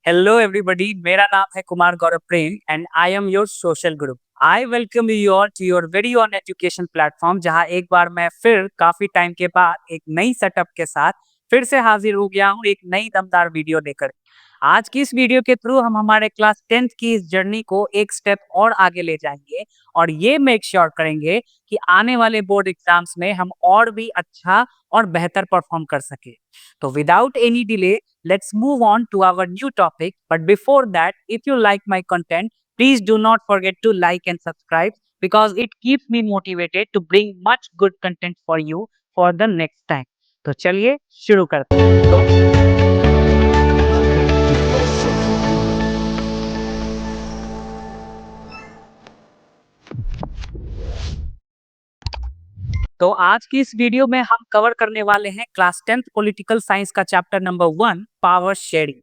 Hello everybody, मेरा नाम है Kumar Gaurav Prem and I am your social guru. I welcome you all to your very own education platform, जहां एक बार मैं फिर काफी टाइम के बाद एक नई सेटअप के साथ फिर से हाजिर हो गया हूं एक नई दमदार वीडियो लेकर। आज की इस वीडियो के थ्रू हम हमारे क्लास 10th की इस जर्नी को एक स्टेप और आगे ले जाएंगे और ये मेक श्योर करेंगे कि आने वाले बोर्ड एग्जाम्स में हम और भी अच्छा और बेहतर परफॉर्म कर सके। तो without any delay, let's move on to our new topic. But before that, if you like my content, please do not forget to like and subscribe because it keeps me motivated to bring much good content for you for the next time. तो चलिए शुरू करते हैं। तो आज की इस video में हम कवर करने वाले हैं क्लास 10th पॉलिटिकल साइंस का chapter number 1, power sharing.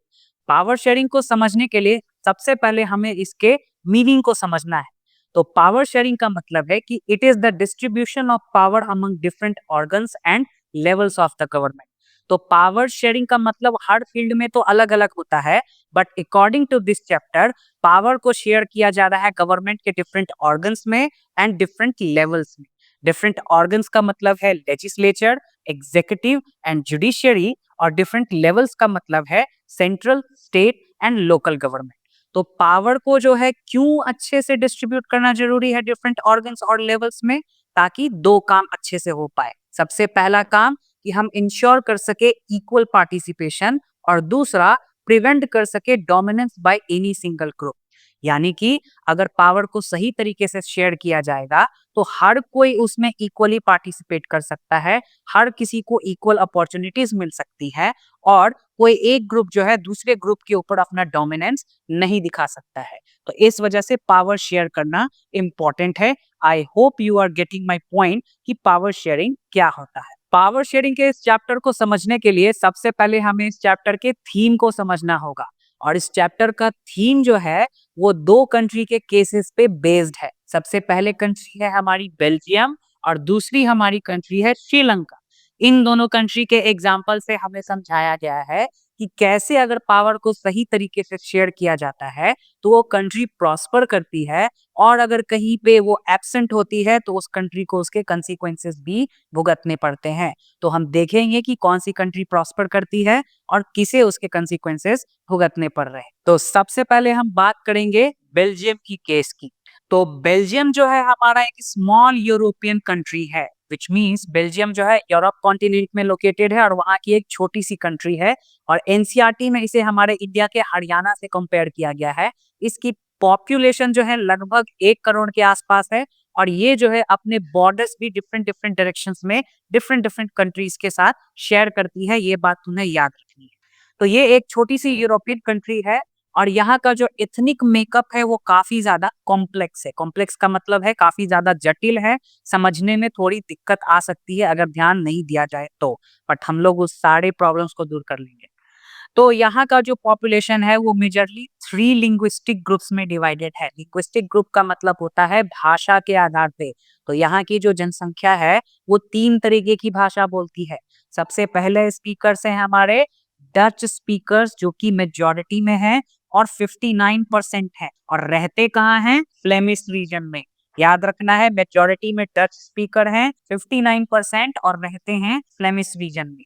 Power sharing को समझने के लिए सबसे पहले हमें इसके मीनिंग को समझना है। तो पावर शेयरिंग का मतलब है कि it is the distribution of power among different organs and levels of the government. तो पावर शेयरिंग का मतलब हर फील्ड में तो अलग अलग होता है, but according to this chapter power को शेयर किया जा रहा है गवर्नमेंट के डिफरेंट ऑर्गन्स में एंड डिफरेंट लेवल्स में। डिफरेंट ऑर्गन्स का मतलब है लेजिस्लेचर, एग्जीक्यूटिव एंड जुडिशियरी, और डिफरेंट लेवल्स का मतलब है central, state and local government. तो पावर को जो है क्यों अच्छे से डिस्ट्रीब्यूट करना जरूरी है डिफरेंट ऑर्गन्स और लेवल्स में, ताकि दो काम अच्छे से हो पाए। सबसे पहला काम कि हम इंश्योर कर सके इक्वल पार्टिसिपेशन, और दूसरा प्रिवेंट कर सके dominance by any single group. यानी कि अगर पावर को सही तरीके से शेयर किया जाएगा तो हर कोई उसमें इक्वली पार्टिसिपेट कर सकता है, हर किसी को इक्वल अपॉर्चुनिटीज मिल सकती है, और कोई एक ग्रुप जो है दूसरे ग्रुप के ऊपर अपना डोमिनेंस नहीं दिखा सकता है। तो इस वजह से पावर शेयर करना इंपॉर्टेंट है। I hope you are getting my point कि पावर शेयरिंग क्या होता है। पावर शेयरिंग के इस चैप्टर को समझने के लिए सबसे पहले हमें इस चैप्टर के थीम को समझना होगा, और इस चैप्टर का थीम जो है वो दो कंट्री के केसेस पे बेस्ड है। सबसे पहले कंट्री है हमारी बेल्जियम और दूसरी हमारी कंट्री है श्रीलंका। इन दोनों कंट्री के एग्जाम्पल से हमें समझाया गया है कि कैसे अगर पावर को सही तरीके से शेयर किया जाता है तो वो कंट्री प्रॉस्पर करती है, और अगर कहीं पे वो एब्सेंट होती है तो उस कंट्री को उसके कंसीक्वेंसेस भी भुगतने पड़ते हैं। तो हम देखेंगे कि कौन सी कंट्री प्रॉस्पर करती है और किसे उसके कंसीक्वेंसेस भुगतने पड़ रहे हैं। तो सबसे पहले हम बात करेंगे बेल्जियम की केस की। तो बेल्जियम जो है हमारा एक स्मॉल यूरोपियन कंट्री है, विच मीन्स बेल्जियम जो है यूरोप कॉन्टिनेंट में लोकेटेड है और वहाँ की एक छोटी सी कंट्री है, और एनसीईआरटी में इसे हमारे इंडिया के हरियाणा से कंपेयर किया गया है। इसकी पॉपुलेशन जो है लगभग 1 करोड़ के आसपास है, और ये जो है अपने बॉर्डर्स भी डिफरेंट डिफरेंट डायरेक्शंस में डिफरेंट डिफरेंट कंट्रीज के साथ शेयर करती है। ये बात तुम्हें याद रखनी है। तो ये एक छोटी सी यूरोपियन कंट्री है, और यहाँ का जो एथनिक मेकअप है वो काफी ज्यादा कॉम्प्लेक्स है। कॉम्प्लेक्स का मतलब है काफी ज्यादा जटिल है, समझने में थोड़ी दिक्कत आ सकती है अगर ध्यान नहीं दिया जाए तो, बट हम लोग उस सारे प्रॉब्लम्स को दूर कर लेंगे। तो यहाँ का जो पॉपुलेशन है वो मेजरली 3 लिंग्विस्टिक ग्रुप्स में डिवाइडेड है। लिंग्विस्टिक ग्रुप का मतलब होता है भाषा के आधार पे। तो यहाँ की जो जनसंख्या है वो 3 तरीके की भाषा बोलती है। सबसे पहले स्पीकर्स हैं हमारे डच स्पीकर्स, जो कि मेजॉरिटी में है और 59% है, और रहते कहाँ हैं? फ्लेमिश रीजन में। याद रखना है, मेजॉरिटी में डच स्पीकर हैं 59% और रहते हैं फ्लेमिश रीजन में।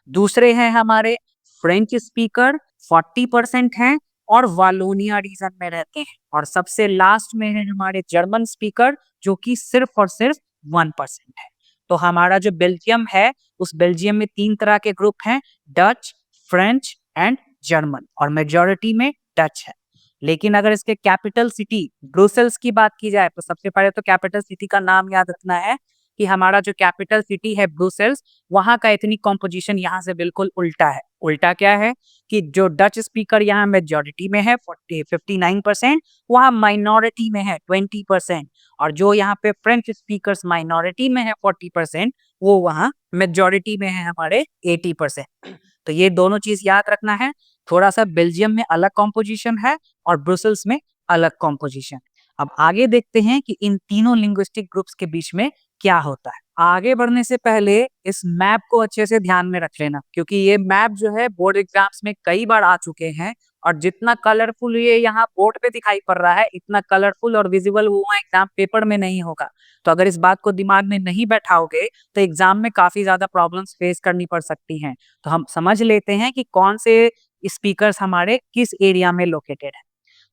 दूसरे हैं हमारे फ्रेंच स्पीकर, 40% हैं और वालोनिया रीजन में रहते हैं। और सबसे लास्ट में है हमारे जर्मन स्पीकर, जो कि सिर्फ और सिर्फ 1% है। तो हमारा जो बेल्जियम है उस बेल्जियम में 3 तरह के ग्रुप हैं, डच, फ्रेंच एंड जर्मन, और मेजॉरिटी में डच है। लेकिन अगर इसके कैपिटल सिटी ब्रुसेल्स की बात की जाए तो सबसे पहले तो कैपिटल सिटी का नाम याद रखना है कि हमारा जो कैपिटल सिटी है ब्रुसेल्स, वहां का एथनिक कॉम्पोजिशन यहाँ से बिल्कुल उल्टा है। उल्टा क्या है कि जो डच स्पीकर यहाँ मेजॉरिटी में है 59%, वहाँ माइनॉरिटी में है 20%, और जो यहाँ पे फ्रेंच स्पीकर्स माइनॉरिटी में है 40%, वो वहाँ मेजॉरिटी में है हमारे 80%। तो ये दोनों चीज याद रखना है। थोड़ा सा बेल्जियम में अलग कॉम्पोजिशन है और ब्रुसेल्स में अलग कॉम्पोजिशन। अब आगे देखते हैं कि इन तीनों लिंग्विस्टिक ग्रुप्स के बीच में क्या होता है। आगे बढ़ने से पहले इस मैप को अच्छे से ध्यान में रख लेना, क्योंकि ये मैप जो है बोर्ड एग्जाम्स में कई बार आ चुके हैं और जितना कलरफुल ये यहाँ बोर्ड पे दिखाई पड़ रहा है, इतना कलरफुल और विजिबल वो एग्जाम पेपर में नहीं होगा। तो अगर इस बात को दिमाग में नहीं बैठाओगे तो एग्जाम में काफी ज्यादा प्रॉब्लम्स फेस करनी पड़ सकती हैं। तो हम समझ लेते हैं कि कौन से स्पीकर्स हमारे किस एरिया में लोकेटेड है।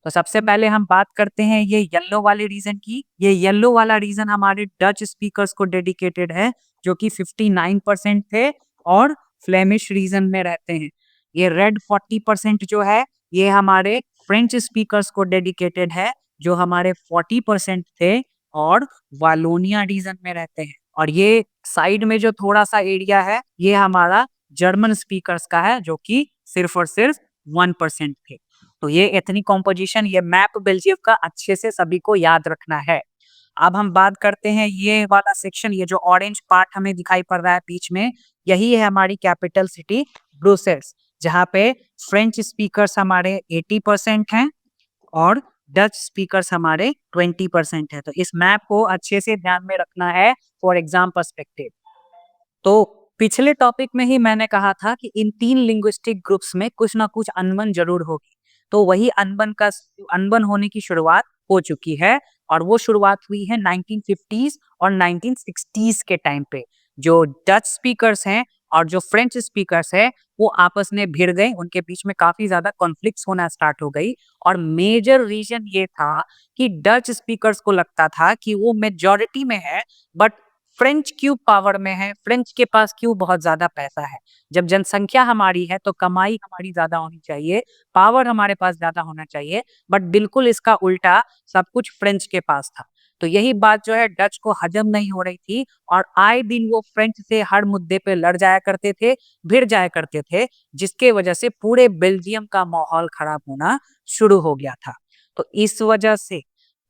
तो सबसे पहले हम बात करते हैं ये येलो वाले रीजन की। ये येलो वाला रीजन हमारे डच स्पीकर्स को डेडिकेटेड है, जो कि 59% थे और फ्लेमिश रीजन में रहते हैं। ये रेड 40% जो है ये हमारे फ्रेंच स्पीकर्स को डेडिकेटेड है, जो हमारे 40% थे और वालोनिया रीजन में रहते हैं। और ये साइड में जो थोड़ा सा एरिया है ये हमारा जर्मन स्पीकर्स का है, जो कि सिर्फ और सिर्फ 1% थे। तो ये एथनिक कॉम्पोजिशन, ये मैप बेल्जियम का अच्छे से सभी को याद रखना है। अब हम बात करते हैं ये वाला सेक्शन, ये जो ऑरेंज पार्ट हमें दिखाई पड़ रहा है बीच में, यही है हमारी कैपिटल सिटी ब्रुसेल्स, जहाँ पे फ्रेंच स्पीकर्स हमारे 80% हैं और डच स्पीकर्स हमारे 20% है। तो इस मैप को अच्छे से ध्यान में रखना है फॉर एग्जाम पर्सपेक्टिव। तो पिछले टॉपिक में ही मैंने कहा था कि इन 3 लिंग्विस्टिक ग्रुप्स में कुछ ना कुछ अनबन जरूर होगी। तो वही अनबन होने की शुरुआत हो चुकी है, और वो शुरुआत हुई है 1950s और 1960s के टाइम पे। जो डच स्पीकर्स हैं और जो फ्रेंच स्पीकर्स हैं वो आपस में भिड़ गए, उनके बीच में काफी ज्यादा कॉन्फ्लिक्ट्स होना स्टार्ट हो गई। और मेजर रीजन ये था कि डच स्पीकर्स को लगता था कि वो मेजॉरिटी में है, बट फ्रेंच क्यों पावर में है, फ्रेंच के पास क्यों बहुत ज्यादा पैसा है। जब जनसंख्या हमारी है तो कमाई हमारी ज्यादा होनी चाहिए, पावर हमारे पास ज्यादा होना चाहिए, बट बिल्कुल इसका उल्टा सब कुछ फ्रेंच के पास था। तो यही बात जो है डच को हजम नहीं हो रही थी, और आए दिन वो फ्रेंच से हर मुद्दे पे लड़ जाया करते थे, भिड़ जाया करते थे, जिसके वजह से पूरे बेल्जियम का माहौल खराब होना शुरू हो गया था। तो इस वजह से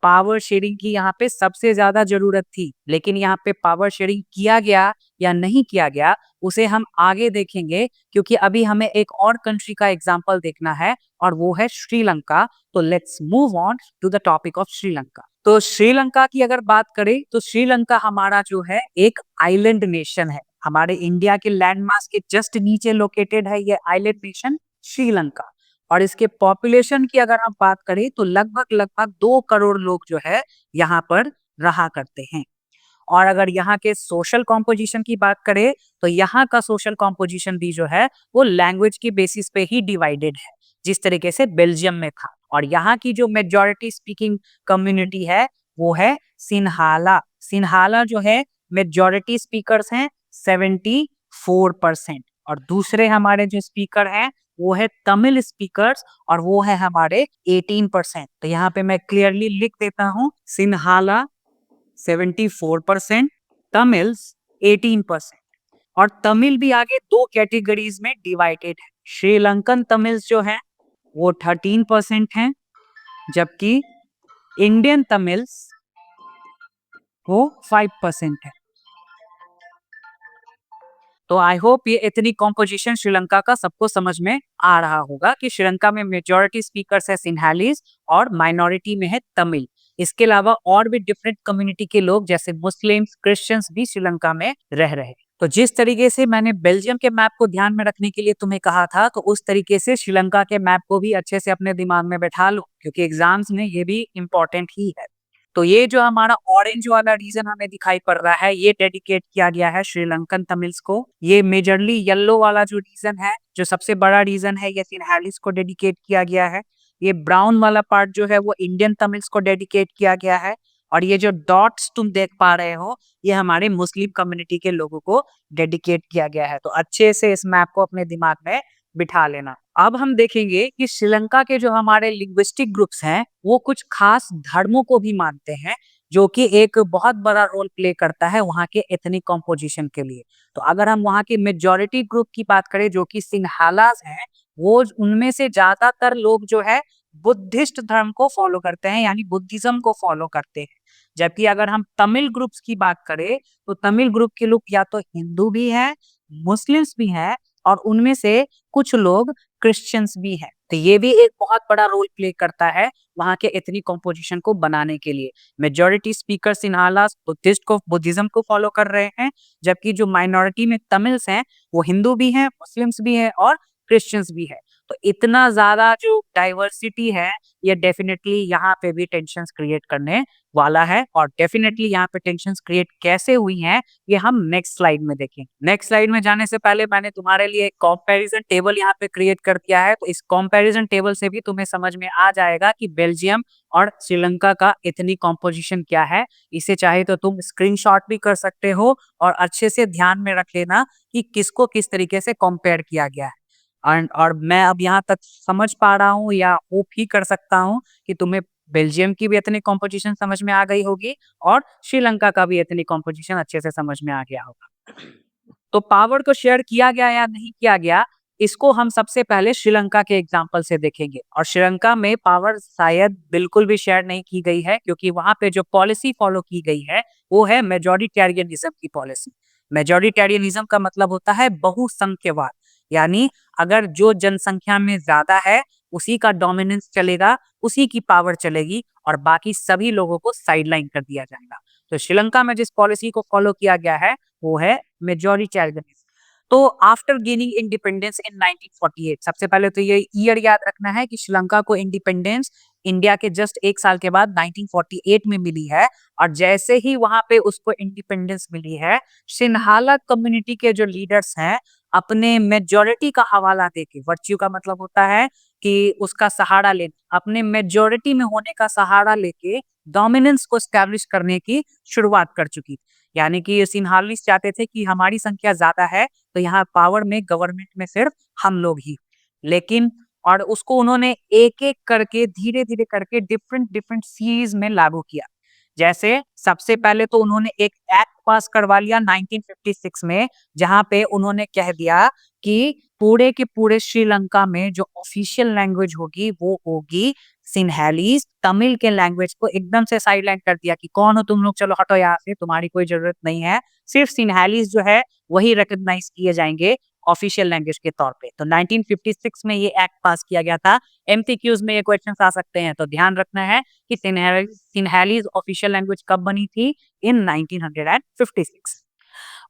पावर शेयरिंग की यहाँ पे सबसे ज्यादा जरूरत थी। लेकिन यहाँ पे पावर शेयरिंग किया गया या नहीं किया गया उसे हम आगे देखेंगे, क्योंकि अभी हमें एक और कंट्री का एग्जांपल देखना है और वो है श्रीलंका। तो let's move on to the topic of Sri Lanka. तो श्रीलंका की अगर बात करें तो श्रीलंका हमारा जो है एक आइलैंड नेशन है। हमारे इंडिया के लैंडमास के जस्ट नीचे लोकेटेड है ये आइलैंड नेशन श्रीलंका। और इसके पॉपुलेशन की अगर हम बात करें तो लगभग लगभग 2 करोड़ लोग जो है यहाँ पर रहा करते हैं। और अगर यहाँ के सोशल कॉम्पोजिशन की बात करें तो यहाँ का सोशल कॉम्पोजिशन भी जो है वो लैंग्वेज की बेसिस पे ही डिवाइडेड है, जिस तरीके से बेल्जियम में था। और यहाँ की जो मेजॉरिटी स्पीकिंग कम्युनिटी है वो है सिन्हाला। सिन्हाला जो है मेजॉरिटी स्पीकर्स हैं 74%। और दूसरे हमारे जो स्पीकर हैं वो है तमिल स्पीकर्स, और वो है हमारे 18%। तो यहाँ पे मैं क्लियरली लिख देता हूँ, सिन्हाला 74%, तमिल्स 18%। और तमिल भी आगे 2 कैटेगरीज में डिवाइडेड है। श्रीलंकन तमिल्स जो है वो 13% हैं, जबकि इंडियन तमिल्स वो 5% है। तो आई होप ये एथनिक कॉम्पोजिशन श्रीलंका का सबको समझ में आ रहा होगा कि श्रीलंका में मेजॉरिटी स्पीकर्स है सिन्हालीज और माइनॉरिटी में है तमिल। इसके अलावा और भी डिफरेंट कम्युनिटी के लोग जैसे मुस्लिम्स, क्रिश्चियंस भी श्रीलंका में रह रहे हैं। तो जिस तरीके से मैंने बेल्जियम के मैप को ध्यान में रखने के लिए तुम्हें कहा था, तो उस तरीके से श्रीलंका के मैप को भी अच्छे से अपने दिमाग में बैठा लो, क्योंकि एग्जाम्स में ये भी इम्पोर्टेंट ही है। तो ये जो हमारा ऑरेंज वाला रीजन हमें दिखाई पड़ रहा है ये डेडिकेट किया गया है श्रीलंकन तमिल्स को। ये मेजरली येलो वाला जो रीजन है, जो सबसे बड़ा रीजन है, ये सिन्हालीज को डेडिकेट किया गया है। ये ब्राउन वाला पार्ट जो है वो इंडियन तमिल्स को डेडिकेट किया गया है। और ये जो डॉट्स तुम देख पा रहे हो ये हमारे मुस्लिम कम्युनिटी के लोगों को डेडिकेट किया गया है। तो अच्छे से इस मैप को अपने दिमाग में बिठा लेना। अब हम देखेंगे कि श्रीलंका के जो हमारे लिंग्विस्टिक ग्रुप्स हैं वो कुछ खास धर्मों को भी मानते हैं, जो कि एक बहुत बड़ा रोल प्ले करता है वहाँ के एथनिक कॉम्पोजिशन के लिए। तो अगर हम वहाँ के मेजॉरिटी ग्रुप की बात करें जो कि सिन्हालास हैं, वो उनमें से ज्यादातर लोग जो है बुद्धिस्ट धर्म को फॉलो करते हैं, यानी बुद्धिज्म को फॉलो करते हैं। जबकि अगर हम तमिल ग्रुप्स की बात करें तो तमिल ग्रुप के लोग या तो हिंदू भी हैं, मुस्लिम्स भी हैं, और उनमें से कुछ लोग क्रिश्चियंस भी हैं। तो ये भी एक बहुत बड़ा रोल प्ले करता है वहाँ के एथनिक कॉम्पोजिशन को बनाने के लिए। मेजॉरिटी स्पीकर सिन्हालास बुद्धिज्म को फॉलो कर रहे हैं, जबकि जो माइनॉरिटी में तमिल्स हैं वो हिंदू भी हैं, मुस्लिम्स भी हैं और क्रिश्चियंस भी है। तो इतना ज्यादा जो डाइवर्सिटी है ये डेफिनेटली यहाँ पे भी टेंशंस क्रिएट करने वाला है, और डेफिनेटली यहाँ पे टेंशंस क्रिएट कैसे हुई हैं ये हम नेक्स्ट स्लाइड में देखेंगे। नेक्स्ट स्लाइड में जाने से पहले मैंने तुम्हारे लिए एक कंपैरिजन टेबल यहाँ पे क्रिएट कर दिया है, तो इस कंपैरिजन टेबल से भी तुम्हें समझ में आ जाएगा कि बेल्जियम और श्रीलंका का एथनिक कॉम्पोजिशन क्या है। इसे चाहे तो तुम स्क्रीनशॉट भी कर सकते हो और अच्छे से ध्यान में रख लेना कि किसको किस तरीके से कंपेयर किया गया है। और मैं अब यहाँ तक समझ पा रहा हूँ या होप ही कर सकता हूँ कि तुम्हें बेल्जियम की भी एथनिक कॉम्पोजिशन समझ में आ गई होगी और श्रीलंका का भी एथनिक कॉम्पोजिशन अच्छे से समझ में आ गया होगा। तो पावर को शेयर किया गया या नहीं किया गया, इसको हम सबसे पहले श्रीलंका के एग्जाम्पल से देखेंगे। और श्रीलंका में पावर शायद बिल्कुल भी शेयर नहीं की गई है, क्योंकि वहां पे जो पॉलिसी फॉलो की गई है वो है मेजोरिटेरियनिज्म की पॉलिसी। मेजोरिटेरियनिज्म का मतलब होता है बहुसंख्यवाद, यानी अगर जो जनसंख्या में ज्यादा है उसी का डोमिनेंस चलेगा, उसी की पावर चलेगी, और बाकी सभी लोगों को साइडलाइन कर दिया जाएगा। तो श्रीलंका में जिस पॉलिसी को फॉलो किया गया है वो है मेजोरिटेरियनिज्म। तो आफ्टर गेनिंग इंडिपेंडेंस इन 1948, सबसे पहले तो ये ईयर याद रखना है कि श्रीलंका को इंडिपेंडेंस इंडिया के जस्ट एक साल के बाद 1948 में मिली है। और जैसे ही वहां पे उसको इंडिपेंडेंस मिली है, सिन्हाला कम्युनिटी के जो लीडर्स हैं अपने मेजोरिटी का हवाला देके, वर्च्यू का मतलब होता है कि उसका सहारा लेना, अपने मेजोरिटी में होने का सहारा लेके डोमिनेंस को स्टैब्लिश करने की शुरुआत कर चुकी थी। यानी कि सिन्हालिस चाहते थे कि हमारी संख्या ज्यादा है तो यहाँ पावर में गवर्नमेंट में सिर्फ हम लोग ही, लेकिन और उसको उन्होंने एक एक करके धीरे धीरे करके डिफरेंट डिफरेंट सीरीज में लागू किया। जैसे सबसे पहले तो उन्होंने एक एक्ट पास करवा लिया 1956 में, जहां पे उन्होंने कह दिया कि पूरे के पूरे श्रीलंका में जो ऑफिशियल लैंग्वेज होगी वो होगी सिन्हैलीज। तमिल के लैंग्वेज को एकदम से साइडलाइन कर दिया कि कौन हो तुम लोग, चलो हटो यहाँ से, तुम्हारी कोई जरूरत नहीं है, सिर्फ सिन्हैलीज जो है वही रिकॉग्नाइज किए जाएंगे ऑफिशियल लैंग्वेज के तौर पे। तो 1956 में ये एक्ट पास किया गया था। एमसीक्यूज में ये क्वेश्चंस आ सकते हैं, तो ध्यान रखना है कि सिन्हैलीज ऑफिशियल लैंग्वेज कब बनी थी, इन 1956।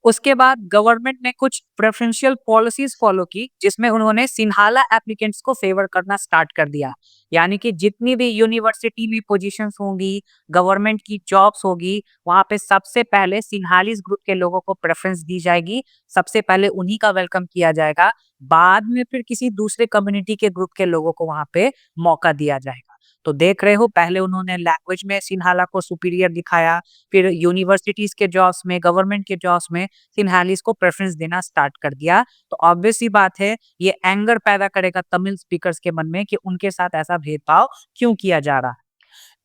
उसके बाद गवर्नमेंट ने कुछ प्रेफरेंशियल पॉलिसीज फॉलो की, जिसमें उन्होंने सिन्हाला एप्लीकेंट्स को फेवर करना स्टार्ट कर दिया। यानी कि जितनी भी यूनिवर्सिटी में पोजीशंस होंगी, गवर्नमेंट की जॉब्स होगी, वहां पे सबसे पहले सिन्हालीज ग्रुप के लोगों को प्रेफरेंस दी जाएगी, सबसे पहले उन्हीं का वेलकम किया जाएगा, बाद में फिर किसी दूसरे कम्युनिटी के ग्रुप के लोगों को वहां पे मौका दिया जाएगा। तो देख रहे हो, पहले उन्होंने लैंग्वेज में सिन्हाला को सुपीरियर दिखाया, फिर यूनिवर्सिटीज के जॉब्स में, गवर्नमेंट के जॉब्स में सिन्हालीज को प्रेफरेंस देना स्टार्ट कर दिया। तो ऑब्वियस सी बात है ये एंगर पैदा करेगा तमिल स्पीकर्स के मन में कि उनके साथ ऐसा भेदभाव क्यों किया जा रहा है।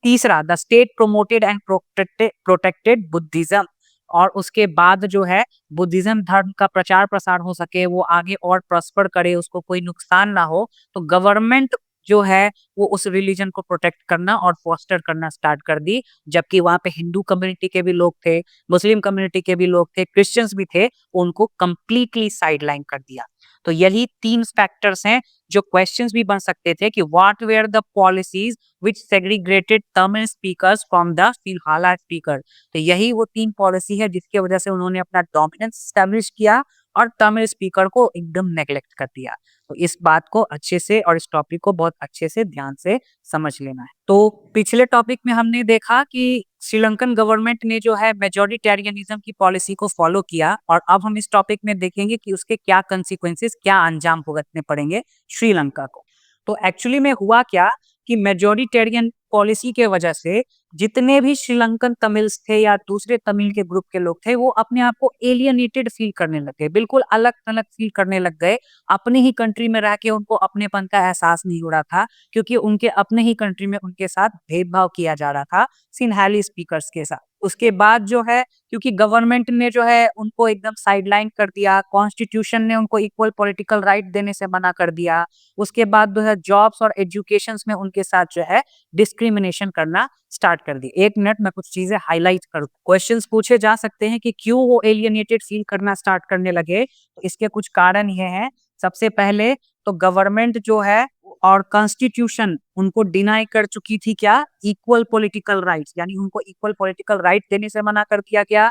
तीसरा, the state promoted and protected Buddhism. और उसके बाद जो है बुद्धिज्म धर्म का प्रचार प्रसार हो सके, वो आगे और प्रॉस्पर करे, उसको कोई नुकसान ना हो, तो गवर्नमेंट जो है वो उस रिलीजन को प्रोटेक्ट करना और फोस्टर करना स्टार्ट कर दी। जबकि वहां पे हिंदू कम्युनिटी के भी लोग थे, मुस्लिम कम्युनिटी के भी लोग थे, क्रिश्चियंस भी थे, उनको कंप्लीटली साइडलाइन कर दिया। तो यही तीन फैक्टर्स हैं जो क्वेश्चंस भी बन सकते थे कि what were the policies which segregated Tamil speakers from the Sinhala speaker। तो यही वो तीन पॉलिसी है जिसकी वजह से उन्होंने अपना डोमिनेंस स्टैब्लिश किया और तमिल स्पीकर को एकदम नेग्लेक्ट कर दिया। तो इस बात को अच्छे से और इस टॉपिक को बहुत अच्छे से ध्यान से समझ लेना है। तो पिछले टॉपिक में हमने देखा कि श्रीलंकन गवर्नमेंट ने जो है मेजोरिटेरियनिज्म की पॉलिसी को फॉलो किया, और अब हम इस टॉपिक में देखेंगे कि उसके क्या कंसिक्वेंसेस, क्या अंजाम भुगतने पड़ेंगे श्रीलंका को। तो एक्चुअली में हुआ क्या कि मेजोरिटेरियन पॉलिसी के वजह से जितने भी श्रीलंकन तमिल्स थे या दूसरे तमिल के ग्रुप के लोग थे, वो अपने आप को एलियनेटेड फील करने लग गए, बिल्कुल अलग थलग फील करने लग गए। अपने ही कंट्री में रह के उनको अपनेपन का एहसास नहीं हो रहा था, क्योंकि उनके अपने ही कंट्री में उनके साथ भेदभाव किया जा रहा था सिन्हाली स्पीकर्स के साथ। उसके बाद जो है, क्योंकि गवर्नमेंट ने जो है उनको एकदम साइडलाइन कर दिया, कॉन्स्टिट्यूशन ने उनको इक्वल पॉलिटिकल राइट देने से मना कर दिया, उसके बाद जो है जॉब्स और एजुकेशन में उनके साथ जो है डिस्क्रिमिनेशन करना स्टार्ट कर दी। एक मिनट में कुछ चीजें हाईलाइट करूं। क्वेश्चंस पूछे जा सकते हैं कि क्यों वो एलियनेटेड फील करना स्टार्ट करने लगे, तो इसके कुछ कारण ये हैं। सबसे पहले तो गवर्नमेंट जो है और कॉन्स्टिट्यूशन उनको डिनाई कर चुकी थी क्या, इक्वल पॉलिटिकल राइट्स, यानी उनको इक्वल पॉलिटिकल राइट देने से मना कर दिया गया।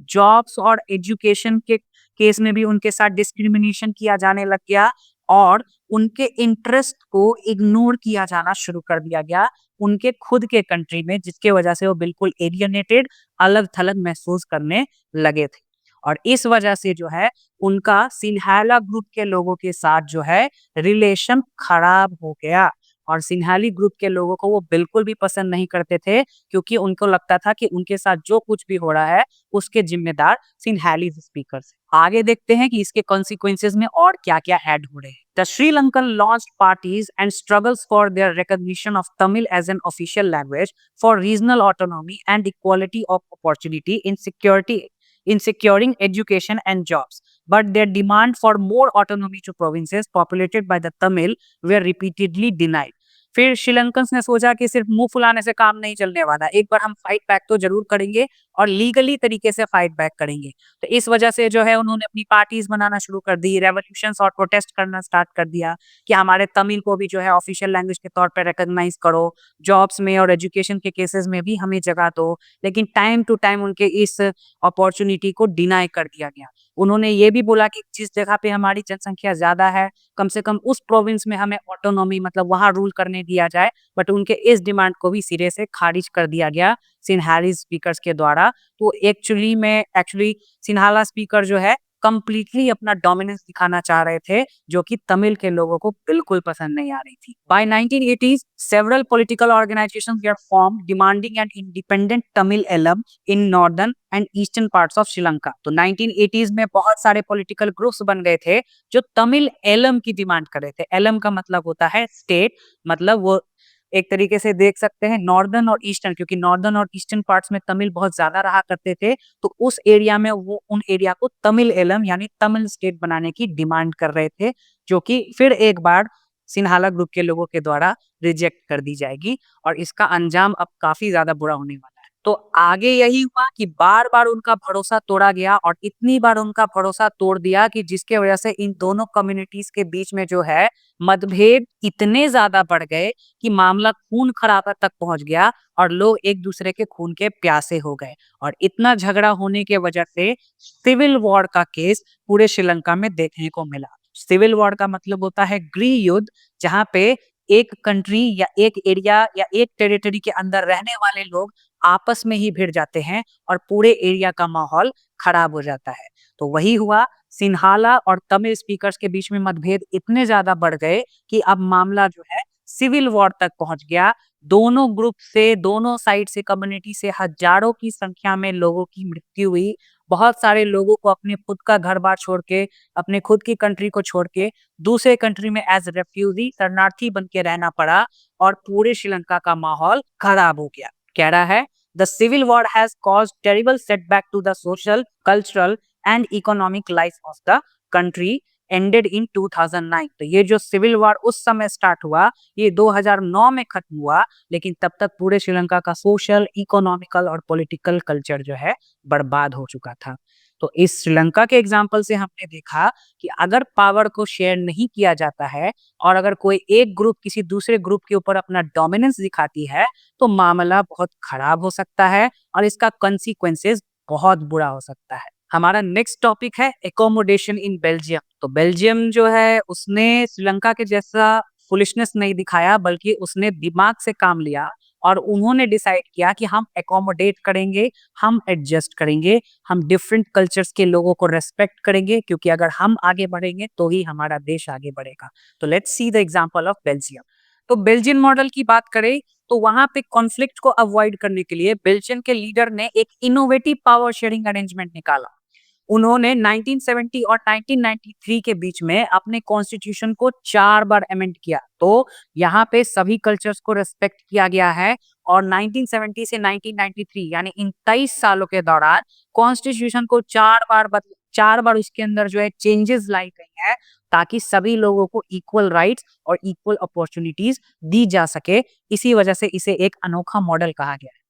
जॉब्स और एजुकेशन के केस में भी उनके साथ डिस्क्रिमिनेशन किया जाने लग गया। और उनके इंटरेस्ट को इग्नोर किया जाना शुरू कर दिया गया उनके खुद के कंट्री में, जिसके वजह से वो बिल्कुल एलियनेटेड, अलग थलग महसूस करने लगे थे। और इस वजह से जो है उनका सिन्हाला ग्रुप के लोगों के साथ जो है रिलेशन खराब हो गया। और सिन्हाली ग्रुप के लोगों को वो बिल्कुल भी पसंद नहीं करते थे, क्योंकि उनको लगता था कि उनके साथ जो कुछ भी हो रहा है उसके जिम्मेदार सिन्हाली स्पीकर्स हैं। आगे देखते हैं कि इसके कॉन्सिक्वेंसेज में और क्या-क्या ऐड हो रहे हैं। The Sri Lankan launched parties and struggles for their recognition of Tamil as an official language for regional autonomy and equality of opportunity in securing education and jobs. But their demand for more autonomy to provinces populated by the Tamil were repeatedly denied. फिर श्रीलंकन्स ने सोचा कि सिर्फ मुंह फुलाने से काम नहीं चलने वाला, एक बार हम फाइट बैक तो जरूर करेंगे और लीगली तरीके से फाइट बैक करेंगे। तो इस वजह से जो है उन्होंने अपनी पार्टीज बनाना शुरू कर दी, रेवोल्यूशंस और प्रोटेस्ट करना स्टार्ट कर दिया कि हमारे तमिल को भी जो है ऑफिशियल लैंग्वेज के तौर पर रिकॉग्नाइज करो, जॉब्स में और एजुकेशन के केसेस में भी हमें जगह दो। लेकिन टाइम टू टाइम उनके इस अपॉर्चुनिटी को डिनाई कर दिया गया। उन्होंने ये भी बोला कि जिस जगह पे हमारी जनसंख्या ज्यादा है, कम से कम उस प्रोविंस में हमें ऑटोनॉमी मतलब वहां रूल करने दिया जाए। बट उनके इस डिमांड को भी सिरे से खारिज कर दिया गया सिन्हाली स्पीकर्स के द्वारा। तो एक्चुअली सिन्हाला स्पीकर जो है कंप्लीटली अपना डोमिनेंस दिखाना चाह रहे थे, जो कि तमिल के लोगों को बिल्कुल पसंद नहीं आ रही थी। By 1980s, several political organizations were formed demanding an independent Tamil elam in northern and eastern parts of Sri Lanka. तो 1980s में बहुत सारे पॉलिटिकल ग्रुप्स बन गए थे जो तमिल एलम की डिमांड कर रहे थे। एलम का मतलब होता है स्टेट, मतलब वो एक तरीके से देख सकते हैं नॉर्दर्न और ईस्टर्न, क्योंकि नॉर्दर्न और ईस्टर्न पार्ट्स में तमिल बहुत ज्यादा रहा करते थे, तो उस एरिया में वो उन एरिया को तमिल एलम यानी तमिल स्टेट बनाने की डिमांड कर रहे थे, जो कि फिर एक बार सिन्हाला ग्रुप के लोगों के द्वारा रिजेक्ट कर दी जाएगी और इसका अंजाम अब काफी ज्यादा बुरा होने वाला है। तो आगे यही हुआ कि बार बार उनका भरोसा तोड़ा गया और इतनी बार उनका भरोसा तोड़ दिया कि जिसके वजह से इन दोनों कम्युनिटीज के बीच में जो है मतभेद इतने ज्यादा बढ़ गए कि मामला खून खराबा तक पहुंच गया और लोग एक दूसरे के खून के प्यासे हो गए। और इतना झगड़ा होने के वजह से सिविल वॉर का केस पूरे श्रीलंका में देखने को मिला। सिविल वॉर का मतलब होता है गृह युद्ध, जहां पे एक कंट्री या एक एरिया या एक टेरिटरी के अंदर रहने वाले लोग आपस में ही भिड़ जाते हैं और पूरे एरिया का माहौल खराब हो जाता है। तो वही हुआ, सिन्हाला और तमिल स्पीकर्स के बीच में मतभेद इतने ज्यादा बढ़ गए कि अब मामला जो है सिविल वॉर तक पहुंच गया। दोनों ग्रुप से, दोनों साइड से, कम्युनिटी से हजारों की संख्या में लोगों की मृत्यु हुई। बहुत सारे लोगों को अपने खुद का घर बार छोड़ के, अपने खुद की कंट्री को छोड़ के दूसरे कंट्री में एज रेफ्यूजी, शरणार्थी बन के रहना पड़ा और पूरे श्रीलंका का माहौल खराब हो गया। कह रहा है the civil war has caused terrible setback to the social, cultural and economic life of the country ended in 2009। तो ये जो सिविल वॉर उस समय स्टार्ट हुआ, ये 2009 में खत्म हुआ, लेकिन तब तक पूरे श्रीलंका का सोशल, इकोनॉमिकल और पॉलिटिकल कल्चर जो है बर्बाद हो चुका था। तो इस श्रीलंका के एग्जाम्पल से हमने देखा कि अगर पावर को शेयर नहीं किया जाता है और अगर कोई एक ग्रुप किसी दूसरे ग्रुप के ऊपर अपना डोमिनेंस दिखाती है, तो मामला बहुत खराब हो सकता है और इसका कंसीक्वेंसेस बहुत बुरा हो सकता है। हमारा नेक्स्ट टॉपिक है एकोमोडेशन इन बेल्जियम। तो बेल्जियम जो है उसने श्रीलंका के जैसा फुलिशनेस नहीं दिखाया, बल्कि उसने दिमाग से काम लिया और उन्होंने डिसाइड किया कि हम एकोमोडेट करेंगे, हम एडजस्ट करेंगे, हम डिफरेंट कल्चर्स के लोगों को रेस्पेक्ट करेंगे, क्योंकि अगर हम आगे बढ़ेंगे तो ही हमारा देश आगे बढ़ेगा। तो let's see the example of Belgium. तो बेल्जियन मॉडल की बात करें तो वहां पे कॉन्फ्लिक्ट को अवॉइड करने के लिए बेल्जियम के लीडर ने एक इनोवेटिव पावर शेयरिंग अरेंजमेंट निकाला। उन्होंने 1970 और 1993 के बीच में अपने कॉन्स्टिट्यूशन को 4 बार अमेंड किया। तो यहाँ पे सभी कल्चर्स को रेस्पेक्ट किया गया है और 1970 से 1993 यानी इन 23 सालों के दौरान कॉन्स्टिट्यूशन को 4 बार उसके अंदर जो है चेंजेस लाई गई है, ताकि सभी लोगों को इक्वल राइट्स और इक्वल अपॉर्चुनिटीज दी जा सके। इसी वजह से इसे एक अनोखा मॉडल कहा गया है।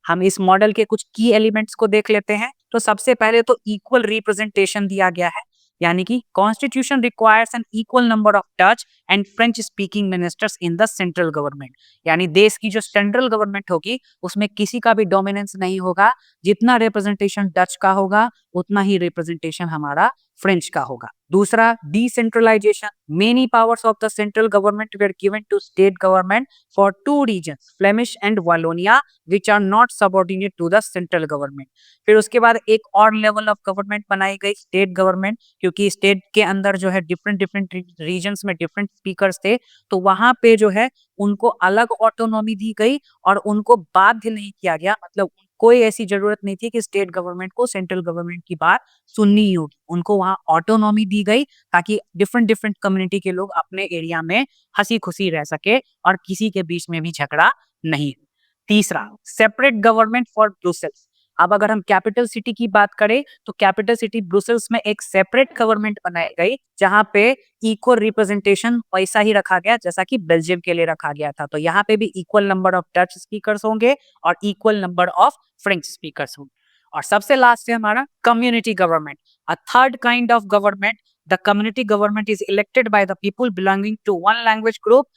हम इस मॉडल के कुछ की एलिमेंट्स को देख लेते हैं। तो सबसे पहले तो इक्वल रिप्रेजेंटेशन दिया गया है, यानी कि constitution requires N equal number of Dutch and French speaking ministers in the central government. यानी देश की जो सेंट्रल गवर्नमेंट होगी उसमें किसी का भी डोमिनेंस नहीं होगा। जितना रिप्रेजेंटेशन डच का होगा उतना ही रिप्रेजेंटेशन हमारा फ्रेंच का होगा। दूसरा, decentralisation, many powers of the central government were given to state government for two regions, Flemish and Wallonia, which are not subordinate to the central government. फिर उसके बाद एक और लेवल ऑफ गवर्नमेंट बनाई गई, स्टेट गवर्नमेंट, क्योंकि state के अंदर जो है डिफरेंट डिफरेंट रीजन्स में डिफरेंट स्पीकर्स थे, तो वहां पे जो है उनको अलग ऑटोनॉमी दी गई और उनको बाध्य नहीं किया गया, मतलब कोई ऐसी जरूरत नहीं थी कि स्टेट गवर्नमेंट को सेंट्रल गवर्नमेंट की बात सुननी ही होगी, उनको वहां ऑटोनॉमी दी गई ताकि डिफरेंट डिफरेंट कम्युनिटी के लोग अपने एरिया में हंसी खुशी रह सके और किसी के बीच में भी झगड़ा नहीं। तीसरा, सेपरेट गवर्नमेंट फॉर ब्रुसेल्स। अब अगर हम कैपिटल सिटी की बात करें तो कैपिटल सिटी ब्रुसेल्स में एक सेपरेट गवर्नमेंट बनाई गई जहां पे इक्वल रिप्रेजेंटेशन वैसा ही रखा गया जैसा कि बेल्जियम के लिए रखा गया था। तो यहाँ पे भी equal number of Dutch speakers होंगे और equal number of French speakers होंगे। और सबसे लास्ट है हमारा community government, a third kind of government. The community government is elected by the people belonging to one language group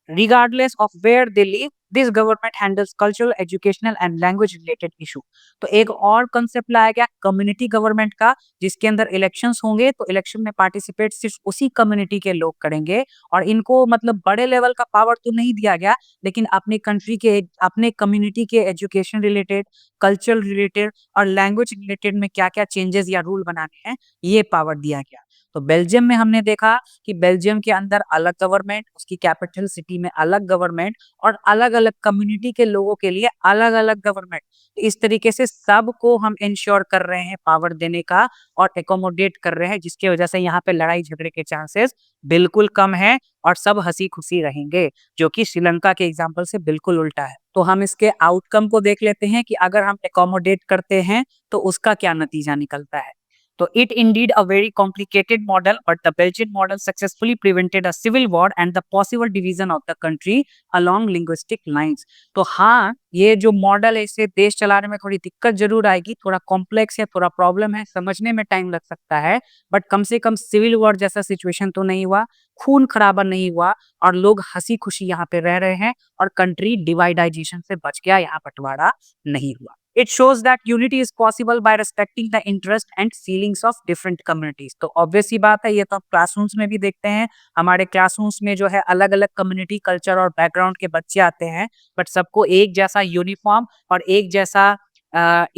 regardless of where they live. This government handles cultural, educational and language related issue। तो एक और concept लाया गया community government का, जिसके अंदर elections होंगे तो इलेक्शन में पार्टिसिपेट सिर्फ उसी कम्युनिटी के लोग करेंगे और इनको मतलब बड़े लेवल का पावर तो नहीं दिया गया, लेकिन अपने कंट्री के, अपने कम्युनिटी के एजुकेशन रिलेटेड, कल्चर रिलेटेड और लैंग्वेज रिलेटेड में क्या क्या चेंजेस या रूल बनाने हैं, ये पावर दिया गया। तो बेल्जियम में हमने देखा कि बेल्जियम के अंदर अलग गवर्नमेंट, उसकी कैपिटल सिटी में अलग गवर्नमेंट और अलग अलग कम्युनिटी के लोगों के लिए अलग अलग गवर्नमेंट। इस तरीके से सबको हम इंश्योर कर रहे हैं पावर देने का और एकोमोडेट कर रहे हैं, जिसकी वजह से यहाँ पे लड़ाई झगड़े के चांसेस बिल्कुल कम है और सब हंसी खुशी रहेंगे, जो कि श्रीलंका के एग्जाम्पल से बिल्कुल उल्टा है। तो हम इसके आउटकम को देख लेते हैं कि अगर हम एकोमोडेट करते हैं तो उसका क्या नतीजा निकलता है। तो it indeed a very complicated model, but the Belgian model successfully prevented a civil war and the possible division of the country along linguistic lines। तो हाँ, ये जो मॉडल है इसे देश चलाने में थोड़ी दिक्कत जरूर आएगी, थोड़ा कॉम्प्लेक्स है, थोड़ा प्रॉब्लम है, समझने में टाइम लग सकता है, बट कम से कम सिविल वॉर जैसा सिचुएशन तो नहीं हुआ, खून खराबा नहीं हुआ और लोग हंसी खुशी यहाँ पे रह रहे हैं और कंट्री डिवाइडाइजेशन से बच गया, यहाँ बंटवारा नहीं हुआ। It shows that unity is possible by respecting the interest and feelings of different communities। तो ऑब्वियस ही बात है, ये तो आप क्लासरूम्स में भी देखते हैं, हमारे क्लासरूम्स में जो है अलग अलग कम्युनिटी, कल्चर और बैकग्राउंड के बच्चे आते हैं, बट सबको एक जैसा यूनिफॉर्म और एक जैसा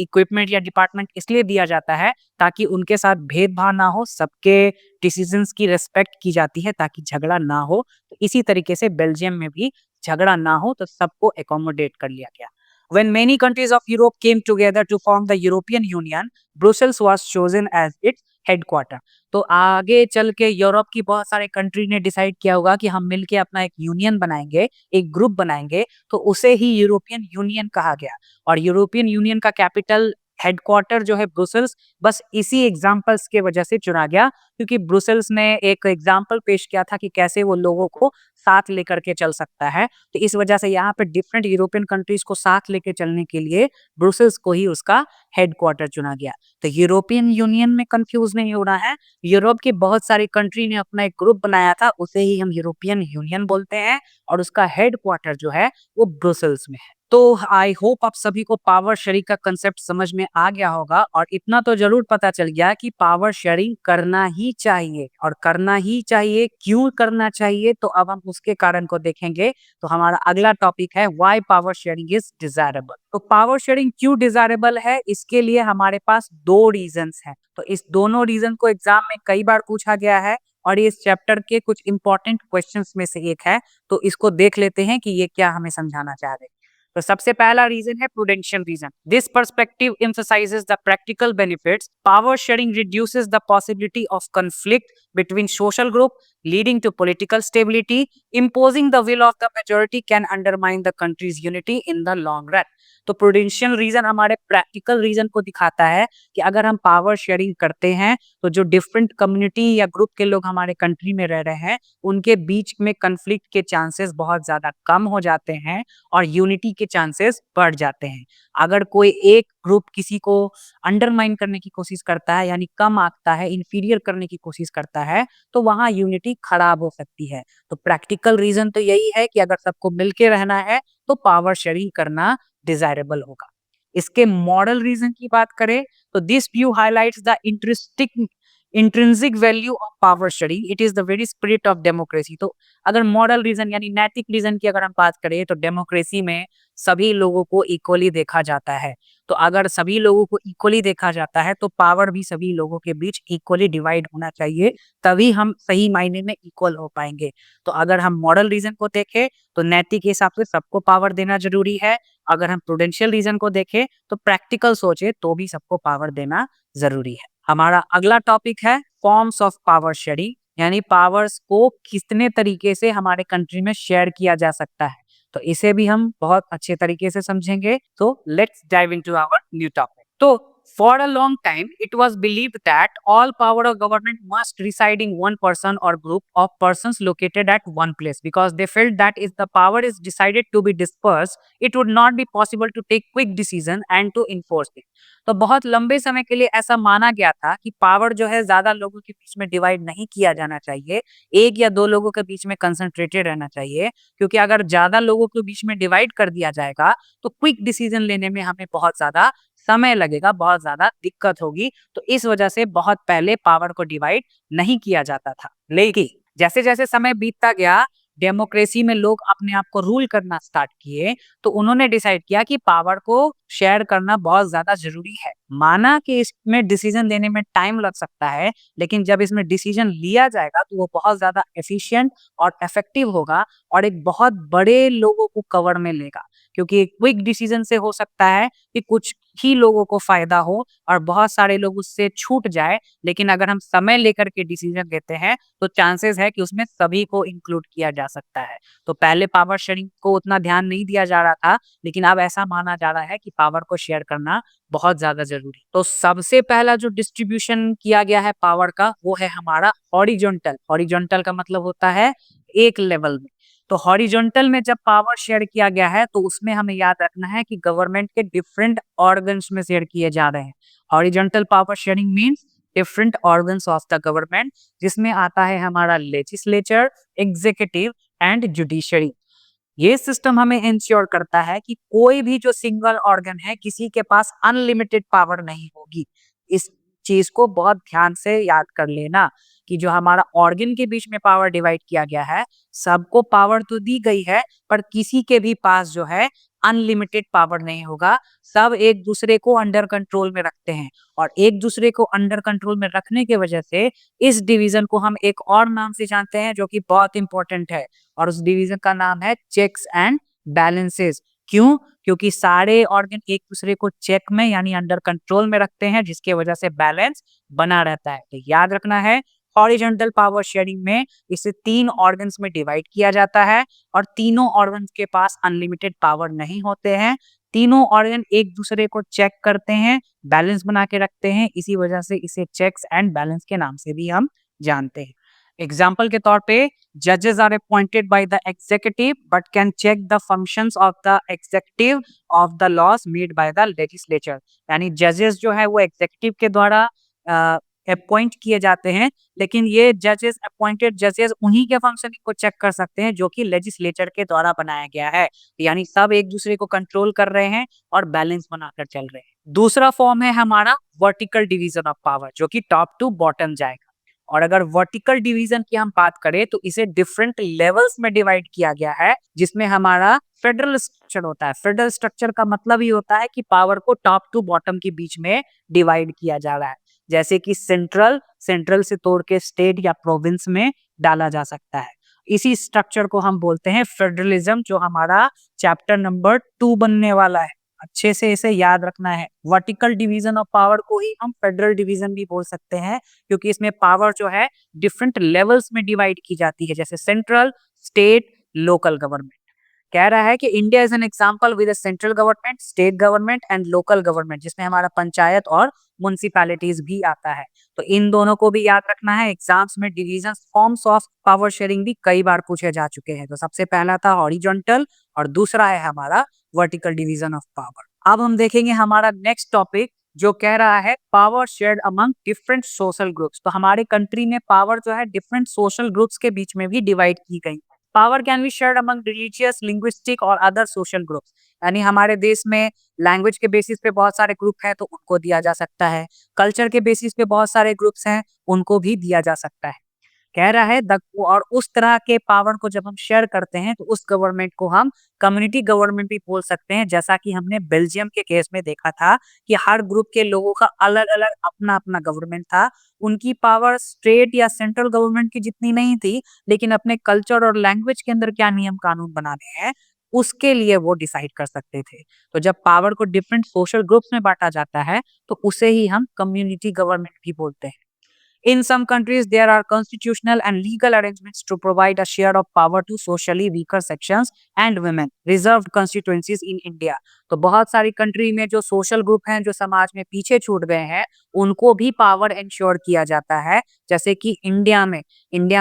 इक्विपमेंट या डिपार्टमेंट इसलिए दिया जाता है ताकि उनके साथ भेदभाव ना हो, सबके डिसीजंस की रेस्पेक्ट की जाती है ताकि झगड़ा ना हो। तो इसी तरीके से बेल्जियम में भी झगड़ा ना हो तो सबको एकोमोडेट कर लिया गया। When many countries of Europe came together to form the European Union, Brussels was chosen as its headquarter। तो आगे चल के यूरोप की बहुत सारे कंट्री ने डिसाइड किया होगा कि हम मिलके अपना एक यूनियन बनाएंगे, एक ग्रुप बनाएंगे, तो उसे ही यूरोपियन यूनियन कहा गया। और यूरोपियन यूनियन का कैपिटल हेडक्वार्टर जो है ब्रुसेल्स, बस इसी एग्जाम्पल्स के वजह से चुना गया, क्योंकि ब्रुसेल्स ने एक एग्जाम्पल पेश किया था कि कैसे वो लोगों को साथ लेकर के चल सकता है। तो इस वजह से यहाँ पे डिफरेंट यूरोपियन कंट्रीज को साथ लेके चलने के लिए ब्रुसेल्स को ही उसका हेडक्वार्टर चुना गया। तो यूरोपियन यूनियन में कंफ्यूज नहीं होना है, यूरोप की बहुत सारी कंट्री ने अपना एक ग्रुप बनाया था, उसे ही हम यूरोपियन यूनियन बोलते हैं और उसका हेडक्वार्टर जो है वो ब्रुसेल्स में है। तो आई होप आप सभी को पावर शेयरिंग का कंसेप्ट समझ में आ गया होगा और इतना तो जरूर पता चल गया कि पावर शेयरिंग करना ही चाहिए और करना ही चाहिए, क्यों करना चाहिए, तो अब हम उसके कारण को देखेंगे। तो हमारा अगला टॉपिक है why power sharing is desirable. तो पावर शेयरिंग क्यों डिजायरेबल है, इसके लिए हमारे पास दो रीजंस हैं। तो इस दोनों रीजन को एग्जाम में कई बार पूछा गया है और ये इस चैप्टर के कुछ इंपॉर्टेंट क्वेश्चंस में से एक है। तो इसको देख लेते हैं कि ये क्या हमें समझाना चाह रहे हैं। तो सबसे पहला रीजन है prudential reason. This perspective emphasizes the practical benefits। Power sharing reduces the possibility of conflict between social group, leading to political stability। Imposing the will of the majority can undermine the country's unity in the long run। तो prudential reason हमारे practical reason को दिखाता है कि अगर हम power sharing करते हैं तो जो डिफरेंट कम्युनिटी या ग्रुप के लोग हमारे कंट्री में रह रहे हैं उनके बीच में कंफ्लिक्ट के चांसेस बहुत ज्यादा कम हो जाते हैं और यूनिटी के चांसेस बढ़ जाते हैं। अगर कोई एक ग्रुप किसी को अंडरमाइन करने की कोशिश करता है, यानी कम आंकता है, इंफीरियर करने की कोशिश करता है, तो वहां यूनिटी खराब हो सकती है। तो प्रैक्टिकल रीजन तो यही है कि अगर सबको मिलके रहना है तो पावर शेयरिंग करना डिजायरेबल होगा। इसके मॉरल रीजन की बात करें तो this view highlights the intrinsic value of power sharing, it is the very spirit of democracy. तो अगर मॉरल रीजन यानी नैतिक रीजन की अगर हम बात करें तो डेमोक्रेसी में सभी लोगों को इक्वली देखा जाता है। तो अगर सभी लोगों को इक्वली देखा जाता है तो पावर भी सभी लोगों के बीच इक्वली डिवाइड होना चाहिए, तभी हम सही मायने में इक्वल हो पाएंगे। तो अगर हम मॉरल रीजन को देखें तो नैतिक हिसाब से सबको पावर देना जरूरी है। अगर हम प्रूडेंशियल रीजन को देखें तो प्रैक्टिकल सोचे तो भी सबको पावर देना जरूरी है। हमारा अगला टॉपिक है फॉर्म्स ऑफ पावर शेयरिंग, यानी पावर्स को कितने तरीके से हमारे कंट्री में शेयर किया जा सकता है। तो इसे भी हम बहुत अच्छे तरीके से समझेंगे। तो let's dive into our new topic. तो for a long time, it was believed that all power of government must reside in one person or group of persons located at one place, because they felt that if the power is decided to be dispersed, it would not be possible to take quick decision and to enforce it. तो बहुत लंबे समय के लिए ऐसा माना गया था कि पावर जो है ज्यादा लोगों के बीच में डिवाइड नहीं किया जाना चाहिए, एक या दो लोगों के बीच में कंसंट्रेटेड रहना चाहिए, क्योंकि अगर ज्यादा लोगों के बीच में डिवाइड कर दिया जाएगा तो क्विक डिसीजन लेने में हमें बहुत ज्यादा समय लगेगा, बहुत ज्यादा दिक्कत होगी। तो इस वजह से बहुत पहले पावर को डिवाइड नहीं किया जाता था। लेकिन जैसे जैसे समय बीतता गया, डेमोक्रेसी में लोग अपने आप को रूल करना स्टार्ट किए, तो उन्होंने डिसाइड किया कि पावर को शेयर करना बहुत ज्यादा जरूरी है। माना कि इसमें डिसीजन लेने में टाइम लग सकता है, लेकिन जब इसमें डिसीजन लिया जाएगा तो वो बहुत ज्यादा एफिशिएंट और इफेक्टिव होगा और एक बहुत बड़े लोगों को कवर में लेगा। क्योंकि क्विक डिसीजन से हो सकता है कि कुछ ही लोगों को फायदा हो और बहुत सारे लोग उससे छूट जाए, लेकिन अगर हम समय लेकर के डिसीजन लेते हैं तो चांसेस है कि उसमें सभी को इंक्लूड किया जा सकता है। तो पहले पावर शेयरिंग को उतना ध्यान नहीं दिया जा रहा था, लेकिन अब ऐसा माना जा रहा है कि पावर को शेयर करना बहुत ज्यादा जरूरी। तो सबसे पहला जो डिस्ट्रीब्यूशन किया गया है पावर का, वो है हमारा हॉरिजॉन्टल। हॉरिजॉन्टल का मतलब होता है एक लेवल में। तो हॉरिजॉन्टल में जब पावर शेयर किया गया है तो उसमें हमें याद रखना है कि गवर्नमेंट के डिफरेंट ऑर्गन्स में शेयर किए जा रहे हैं। Horizontal power sharing means different organs of the government, जिसमें आता है हमारा लेजिस्लेचर, एग्जीक्यूटिव एंड जुडिशरी। ये सिस्टम हमें इंश्योर करता है कि कोई भी जो सिंगल ऑर्गन है, किसी के पास अनलिमिटेड पावर नहीं होगी। इस चीज को बहुत ध्यान से याद कर लेना कि जो हमारा ऑर्गन के बीच में पावर डिवाइड किया गया है, सबको पावर तो दी गई है, पर किसी के भी पास जो है अनलिमिटेड पावर नहीं होगा। सब एक दूसरे को अंडर कंट्रोल में रखते हैं, और एक दूसरे को अंडर कंट्रोल में रखने की वजह से इस डिवीजन को हम एक और नाम से जानते हैं जो कि बहुत इंपॉर्टेंट है, और उस डिवीजन का नाम है चेक्स एंड बैलेंसेस। क्यों? क्योंकि सारे ऑर्गन एक दूसरे को चेक में यानी अंडर कंट्रोल में रखते हैं, जिसकी वजह से बैलेंस बना रहता है। तो याद रखना है, हॉरिजॉन्टल पावर शेयरिंग में इसे 3 ऑर्गन्स में डिवाइड किया जाता है, और तीनों ऑर्गन्स के पास अनलिमिटेड पावर नहीं होते हैं। तीनों ऑर्गन एक दूसरे को चेक करते हैं, बैलेंस बना के रखते हैं, इसी वजह से इसे चेक्स एंड बैलेंस के नाम से भी हम जानते हैं। एग्जाम्पल के तौर पे, जजेस are appointed by the executive but can check the functions of the executive of the laws made by the legislature. यानी जजेस जो है वो एग्जीक्यूटिव के द्वारा अपॉइंट किए जाते हैं, लेकिन ये जजेस, अपॉइंटेड जजेस, उन्हीं के फंक्शन को चेक कर सकते हैं जो कि लेजिस्लेचर के द्वारा बनाया गया है। यानी सब एक दूसरे को कंट्रोल कर रहे हैं और बैलेंस बनाकर चल रहे हैं। दूसरा फॉर्म है हमारा वर्टिकल डिवीजन ऑफ पावर, जो कि टॉप टू बॉटम जाएगा। और अगर वर्टिकल डिवीजन की हम बात करें तो इसे डिफरेंट लेवल्स में डिवाइड किया गया है, जिसमें हमारा फेडरल स्ट्रक्चर होता है। फेडरल स्ट्रक्चर का मतलब ही होता है कि पावर को टॉप टू बॉटम के बीच में डिवाइड किया जा रहा है। जैसे कि सेंट्रल से तोड़ के स्टेट या प्रोविंस में डाला जा सकता है। इसी स्ट्रक्चर को हम बोलते हैं फेडरलिज्म, जो हमारा चैप्टर नंबर 2 बनने वाला है। अच्छे से इसे याद रखना है। वर्टिकल डिवीजन ऑफ पावर को ही हम फेडरल डिवीजन भी बोल सकते हैं, क्योंकि इसमें पावर जो है डिफरेंट लेवल्स में डिवाइड की जाती है, जैसे सेंट्रल, स्टेट, लोकल गवर्नमेंट। कह रहा है कि India is an example with central government, state government and local government, जिसमें हमारा पंचायत और म्युनिसिपैलिटीज भी आता है। तो इन दोनों को भी याद रखना है। एग्जाम्स में division forms of power sharing भी कई बार पूछे जा चुके हैं। तो सबसे पहला था हॉरिजॉन्टल और दूसरा है हमारा वर्टिकल डिवीजन ऑफ पावर। अब हम देखेंगे हमारा नेक्स्ट टॉपिक, जो कह रहा है power shared among different social groups. तो हमारे कंट्री में पावर जो है डिफरेंट सोशल ग्रुप्स के बीच में भी डिवाइड की गई। Power can be shared among religious, linguistic और अदर सोशल ग्रुप्स। यानी हमारे देश में लैंग्वेज के बेसिस पे बहुत सारे ग्रुप हैं तो उनको दिया जा सकता है, कल्चर के बेसिस पे बहुत सारे ग्रुप्स हैं उनको भी दिया जा सकता है। कह रहा है और उस तरह के पावर को जब हम शेयर करते हैं तो उस गवर्नमेंट को हम कम्युनिटी गवर्नमेंट भी बोल सकते हैं, जैसा कि हमने बेल्जियम के केस में देखा था कि हर ग्रुप के लोगों का अलग अलग अपना अपना गवर्नमेंट था। उनकी पावर स्टेट या सेंट्रल गवर्नमेंट की जितनी नहीं थी, लेकिन अपने कल्चर और लैंग्वेज के अंदर क्या नियम कानून बनाने हैं उसके लिए वो डिसाइड कर सकते थे। तो जब पावर को डिफरेंट सोशल ग्रुप्स में बांटा जाता है तो उसे ही हम कम्युनिटी गवर्नमेंट भी बोलते हैं। In some countries, there are constitutional and legal arrangements to provide a share of power to socially weaker sections and women. Reserved constituencies in India. तो बहुत सारी कंट्री में जो सोशल ग्रुप हैं जो समाज में पीछे छूट गए हैं उनको भी पावर इंश्योर किया जाता है। जैसे कि इंडिया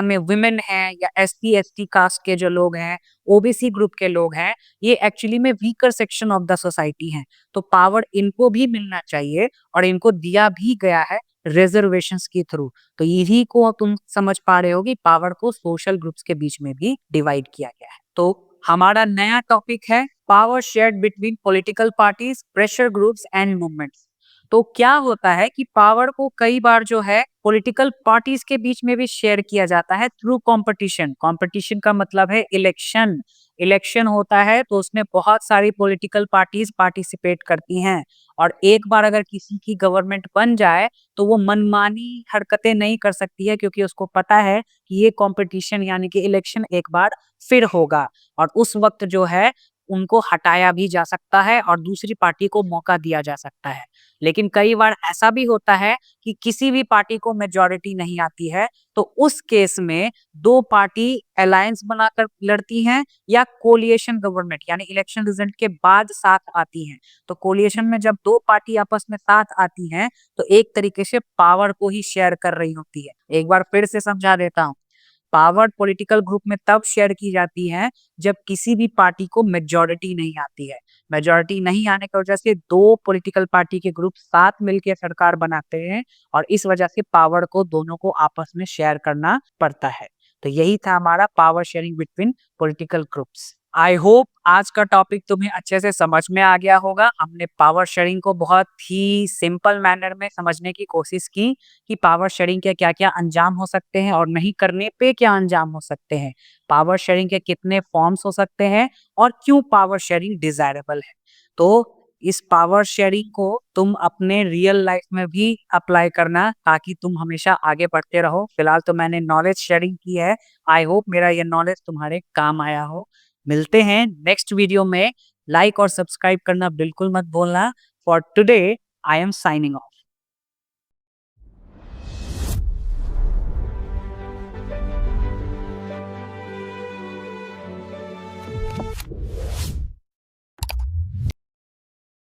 में वुमेन हैं या एससी एसटी कास्ट के जो लोग हैं, ओबीसी ग्रुप के लोग हैं, ये एक्चुअली में weaker section of the society हैं। तो पावर इनको भी मिलना चाहिए और इनको दिया भी गया है रिजर्वेशंस के थ्रू। तो यही को तुम समझ पा रहे हो कि पावर को सोशल ग्रुप्स के बीच में भी डिवाइड किया गया है। तो हमारा नया टॉपिक है power shared between political parties, pressure groups and movements. तो क्या होता है कि पावर को कई बार जो है पॉलिटिकल पार्टीज के बीच में भी शेयर किया जाता है थ्रू कंपटीशन। कंपटीशन का मतलब है इलेक्शन। इलेक्शन होता है तो उसमें बहुत सारी पॉलिटिकल पार्टीज पार्टिसिपेट करती हैं और एक बार अगर किसी की गवर्नमेंट बन जाए तो वो मनमानी हरकतें नहीं कर सकती है, क्योंकि उसको पता है कि ये कंपटीशन यानी कि इलेक्शन एक बार फिर होगा और उस वक्त जो है उनको हटाया भी जा सकता है और दूसरी पार्टी को मौका दिया जा सकता है। लेकिन कई बार ऐसा भी होता है कि किसी भी पार्टी को मेजॉरिटी नहीं आती है, तो उस केस में दो पार्टी अलायंस बनाकर लड़ती हैं या कोलिएशन गवर्नमेंट यानी इलेक्शन रिजल्ट के बाद साथ आती हैं। तो कोलिएशन में जब दो पार्टी आपस में साथ आती हैं तो एक तरीके से पावर को ही शेयर कर रही होती है। एक बार फिर से समझा देता हूँ। पावर पॉलिटिकल ग्रुप में तब शेयर की जाती है जब किसी भी पार्टी को मेजॉरिटी नहीं आती है। मेजॉरिटी नहीं आने की वजह से दो पॉलिटिकल पार्टी के ग्रुप साथ मिलकर सरकार बनाते हैं और इस वजह से पावर को दोनों को आपस में शेयर करना पड़ता है। तो यही था हमारा power sharing between political groups. I hope आज का टॉपिक तुम्हें अच्छे से समझ में आ गया होगा। हमने पावर शेयरिंग को बहुत ही सिंपल मैनर में समझने की कोशिश की कि पावर शेयरिंग के क्या क्या अंजाम हो सकते हैं और नहीं करने पे क्या अंजाम हो सकते हैं, पावर शेयरिंग के कितने फॉर्म्स हो सकते हैं और क्यों पावर शेयरिंग डिजायरेबल है। तो इस पावर शेयरिंग को तुम अपने रियल लाइफ में भी अप्लाई करना ताकि तुम हमेशा आगे बढ़ते रहो। फिलहाल तो मैंने नॉलेज शेयरिंग की है। आई होप मेरा ये नॉलेज तुम्हारे काम आया हो। मिलते हैं नेक्स्ट वीडियो में। लाइक और सब्सक्राइब करना बिल्कुल मत भूलना। For today I am signing off.